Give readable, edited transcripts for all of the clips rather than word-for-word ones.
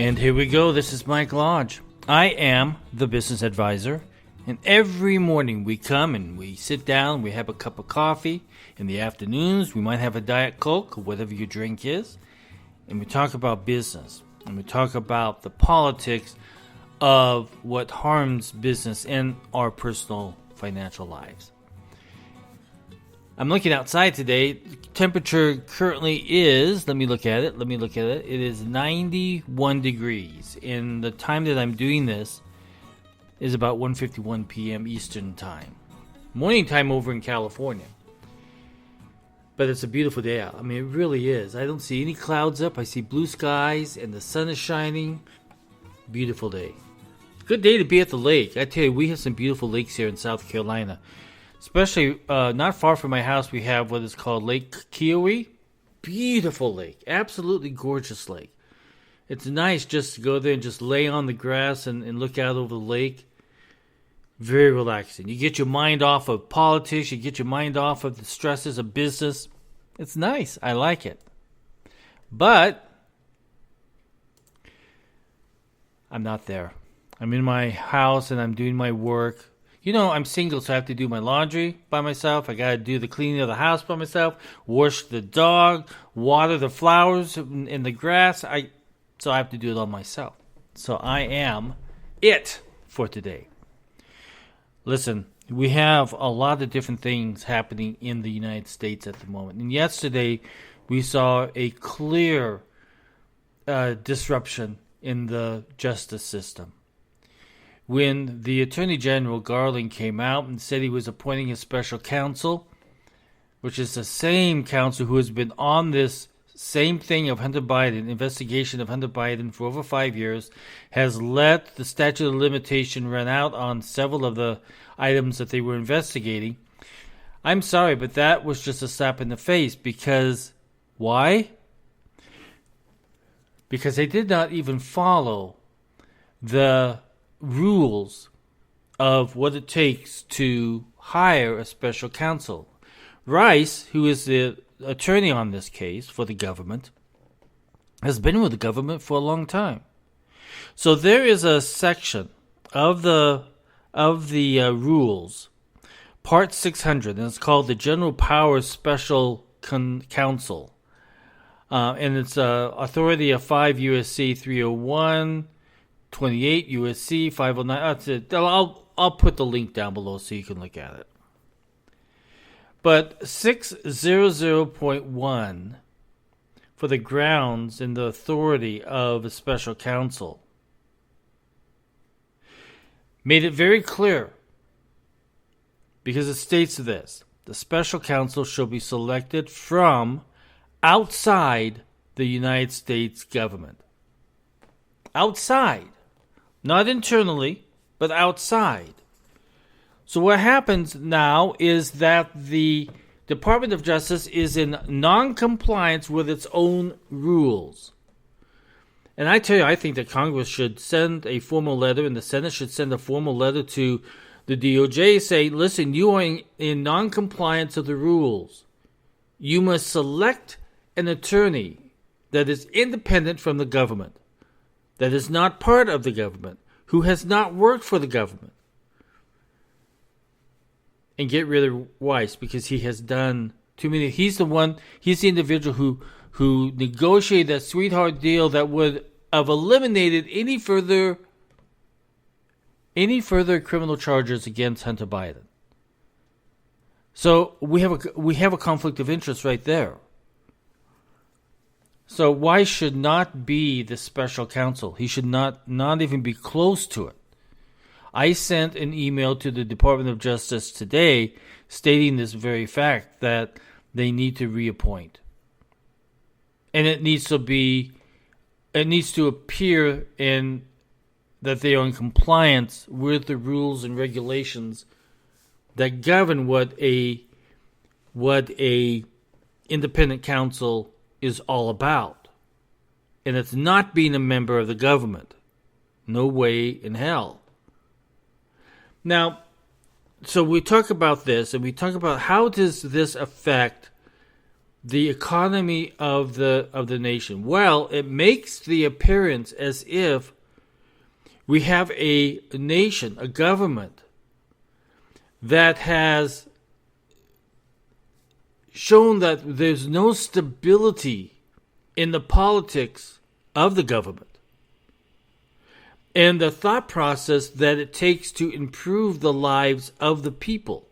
And here we go. This is Mike Lodge. I am the business advisor. And every morning we come and we sit down, we have a cup of coffee. In the afternoons, we might have a Diet Coke or whatever your drink is. And we talk about business. And we talk about the politics of what harms business and our personal financial lives. I'm looking outside today. Temperature currently is, let me look at it. It is 91 degrees. And the time that I'm doing this is about 1:51 p.m. Eastern time. Morning time over in California. But it's a beautiful day out. I mean, it really is. I don't see any clouds up. I see blue skies and the sun is shining. Beautiful day. Good day to be at the lake. I tell you, we have some beautiful lakes here in South Carolina. Especially not far from my house, we have what is called Lake Kiowee. Beautiful lake. Absolutely gorgeous lake. It's nice just to go there and just lay on the grass and look out over the lake. Very relaxing. You get your mind off of politics. You get your mind off of the stresses of business. It's nice. I like it. But I'm not there. I'm in my house and I'm doing my work. You know, I'm single, so I have to do my laundry by myself. I got to do the cleaning of the house by myself, wash the dog, water the flowers in the grass. So I have to do it all myself. So I am it for today. Listen, we have a lot of different things happening in the United States at the moment. And yesterday, we saw a clear disruption in the justice system. When the Attorney General Garland came out and said he was appointing a special counsel, which is the same counsel who has been on this same thing of Hunter Biden, investigation of Hunter Biden for over 5 years, has let the statute of limitation run out on several of the items that they were investigating. I'm sorry, but that was just a slap in the face because, why? Because they did not even follow the rules of what it takes to hire a special counsel. Rice, who is the attorney on this case for the government, has been with the government for a long time. So there is a section of the rules, Part 600, and it's called the General Powers Special Counsel, and it's authority of 5 U.S.C. 301. 28 U.S.C. 509. That's it. I'll put the link down below so you can look at it. But 600.1 for the grounds and the authority of a special counsel made it very clear, because it states this: the special counsel shall be selected from outside the United States government. Outside. Not internally, but outside. So what happens now is that the Department of Justice is in non-compliance with its own rules. And I tell you, I think that Congress should send a formal letter, and the Senate should send a formal letter to the DOJ saying, listen, you are in non-compliance of the rules. You must select an attorney that is independent from the government, that is not part of the government, who has not worked for the government. And get rid of Weiss because he has done too many. He's the individual who negotiated that sweetheart deal that would have eliminated any further criminal charges against Hunter Biden. So we have a conflict of interest right there. So Weiss should not be the special counsel. He should not even be close to it. I sent an email to the Department of Justice today stating this very fact, that they need to reappoint. And it needs to appear in that they are in compliance with the rules and regulations that govern what a independent counsel is all about. And it's not being a member of the government. No way in hell. Now, so we talk about this, and we talk about how does this affect the economy of the nation? Well, it makes the appearance as if we have a nation, a government, that has shown that there's no stability in the politics of the government and the thought process that it takes to improve the lives of the people.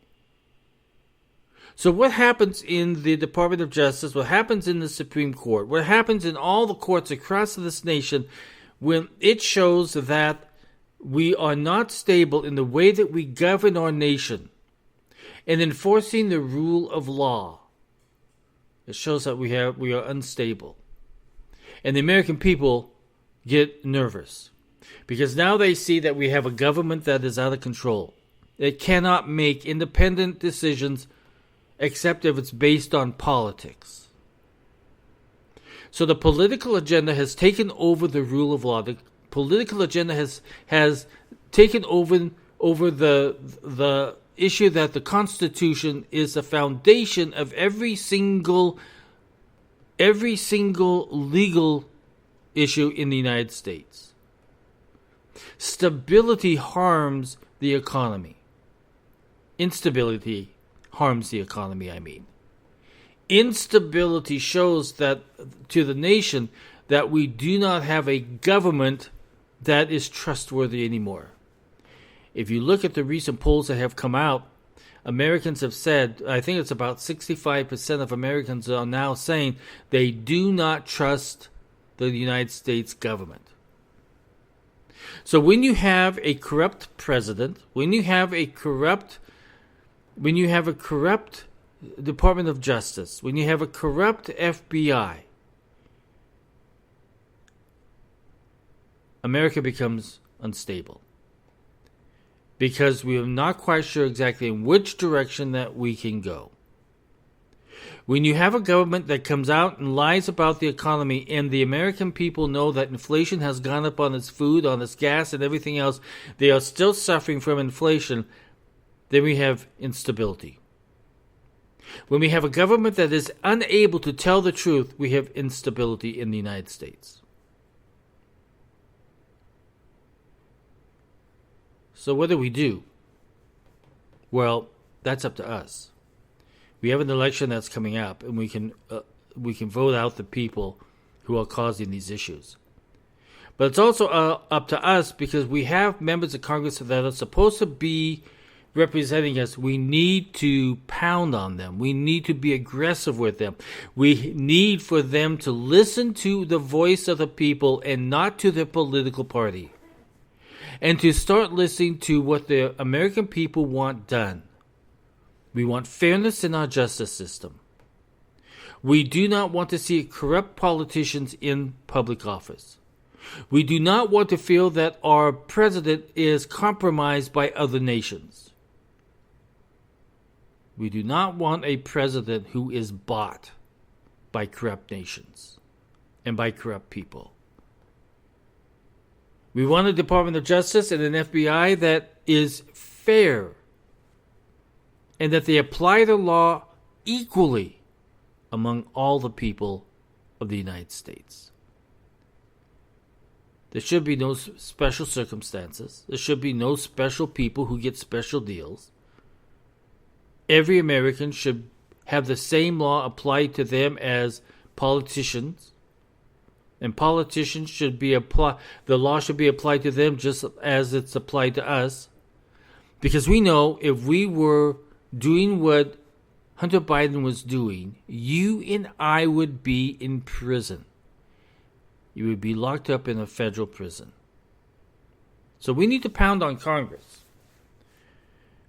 So what happens in the Department of Justice, what happens in the Supreme Court, what happens in all the courts across this nation when it shows that we are not stable in the way that we govern our nation and enforcing the rule of law? It shows that we are unstable. And the American people get nervous because now they see that we have a government that is out of control. It cannot make independent decisions except if it's based on politics. So the political agenda has taken over the rule of law. The political agenda has taken over the issue that the Constitution is the foundation of every single legal issue in the United States. Stability harms the economy. Instability harms the economy, I mean. Instability shows that to the nation that we do not have a government that is trustworthy anymore. If you look at the recent polls that have come out, Americans have said, I think it's about 65% of Americans are now saying they do not trust the United States government. So when you have a corrupt president, when you have a corrupt Department of Justice, when you have a corrupt FBI, America becomes unstable. Because we are not quite sure exactly in which direction that we can go. When you have a government that comes out and lies about the economy and the American people know that inflation has gone up on its food, on its gas, and everything else, they are still suffering from inflation, then we have instability. When we have a government that is unable to tell the truth, we have instability in the United States. So what do we do? Well, that's up to us. We have an election that's coming up, and we can vote out the people who are causing these issues. But it's also up to us because we have members of Congress that are supposed to be representing us. We need to pound on them. We need to be aggressive with them. We need for them to listen to the voice of the people and not to their political party. And to start listening to what the American people want done. We want fairness in our justice system. We do not want to see corrupt politicians in public office. We do not want to feel that our president is compromised by other nations. We do not want a president who is bought by corrupt nations and by corrupt people. We want a Department of Justice and an FBI that is fair and that they apply the law equally among all the people of the United States. There should be no special circumstances. There should be no special people who get special deals. Every American should have the same law applied to them as politicians. And politicians should be the law should be applied to them just as it's applied to us. Because we know if we were doing what Hunter Biden was doing, you and I would be in prison. You would be locked up in a federal prison. So we need to pound on Congress.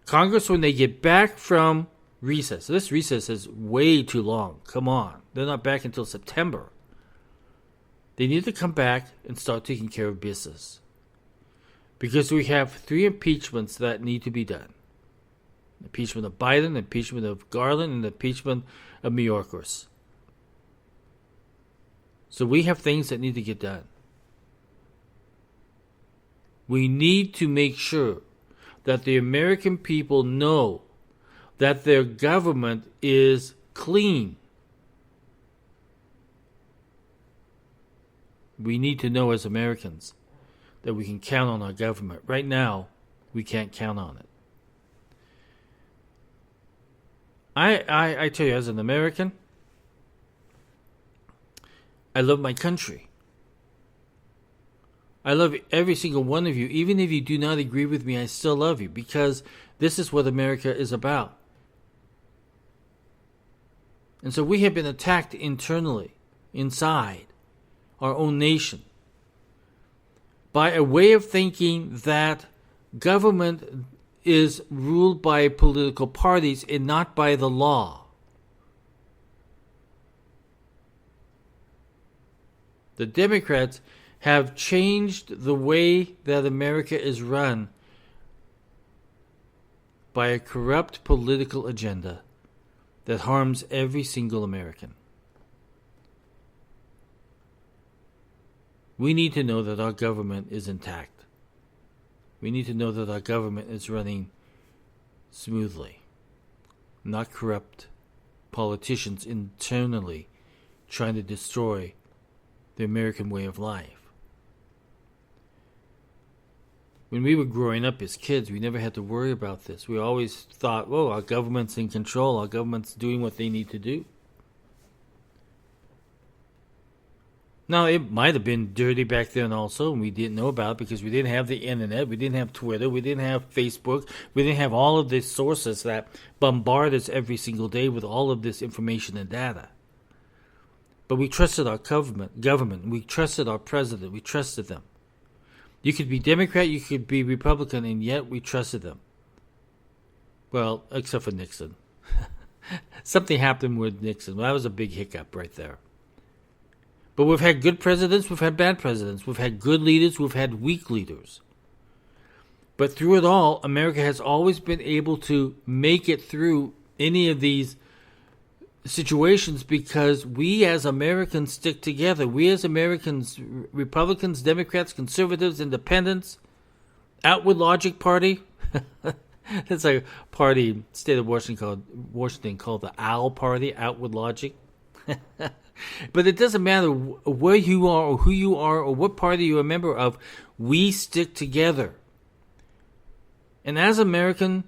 Congress, when they get back from recess, this recess is way too long. Come on. They're not back until September. They need to come back and start taking care of business. Because we have 3 impeachments that need to be done. Impeachment of Biden, impeachment of Garland, and impeachment of Mayorkas. So we have things that need to get done. We need to make sure that the American people know that their government is clean We need to know as Americans that we can count on our government. Right now, we can't count on it. I tell you, as an American, I love my country. I love every single one of you. Even if you do not agree with me, I still love you, because this is what America is about. And so we have been attacked internally, inside our own nation, by a way of thinking that government is ruled by political parties and not by the law. The Democrats have changed the way that America is run by a corrupt political agenda that harms every single American. We need to know that our government is intact. We need to know that our government is running smoothly, not corrupt politicians internally trying to destroy the American way of life. When we were growing up as kids, we never had to worry about this. We always thought, oh, our government's in control. Our government's doing what they need to do. Now, it might have been dirty back then also, and we didn't know about it because we didn't have the internet. We didn't have Twitter. We didn't have Facebook. We didn't have all of these sources that bombard us every single day with all of this information and data. But we trusted our government. We trusted our president. We trusted them. You could be Democrat, you could be Republican, and yet we trusted them. Well, except for Nixon. Something happened with Nixon. Well, that was a big hiccup right there. But we've had good presidents, we've had bad presidents. We've had good leaders, we've had weak leaders. But through it all, America has always been able to make it through any of these situations because we as Americans stick together. We as Americans, Republicans, Democrats, Conservatives, Independents, Outward Logic Party. That's a party, state of Washington called the OWL Party, Outward Logic. But it doesn't matter where you are or who you are or what party you're a member of. We stick together. And as Americans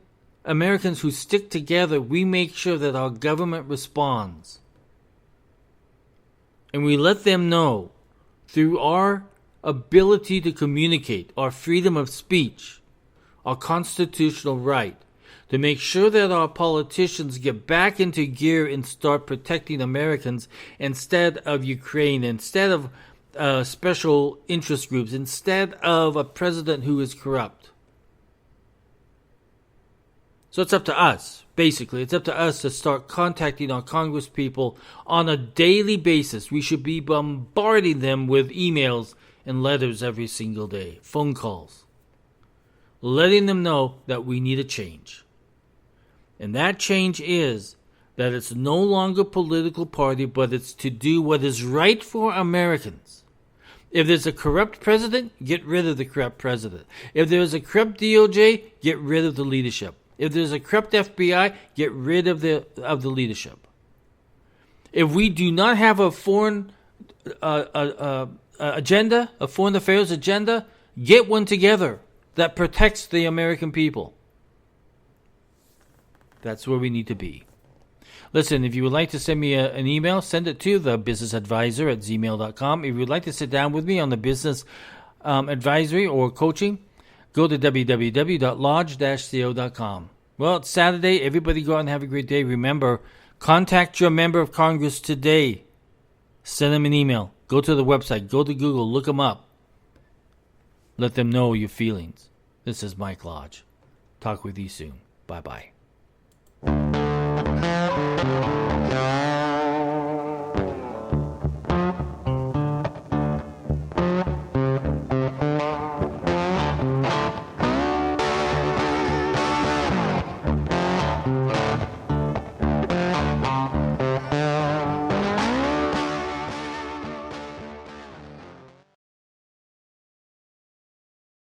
who stick together, we make sure that our government responds. And we let them know through our ability to communicate, our freedom of speech, our constitutional right, to make sure that our politicians get back into gear and start protecting Americans instead of Ukraine, instead of special interest groups, instead of a president who is corrupt. So it's up to us, basically. It's up to us to start contacting our Congress people on a daily basis. We should be bombarding them with emails and letters every single day, phone calls, letting them know that we need a change. And that change is that it's no longer a political party, but it's to do what is right for Americans. If there's a corrupt president, get rid of the corrupt president. If there's a corrupt DOJ, get rid of the leadership. If there's a corrupt FBI, get rid of the leadership. If we do not have a foreign agenda, a foreign affairs agenda, get one together that protects the American people. That's where we need to be. Listen, if you would like to send me an email, send it to thebusinessadvisor@gmail.com. If you would like to sit down with me on the business advisory or coaching, go to www.lodge-co.com. Well, it's Saturday. Everybody go out and have a great day. Remember, contact your member of Congress today. Send them an email. Go to the website. Go to Google. Look them up. Let them know your feelings. This is Mike Lodge. Talk with you soon. Bye-bye.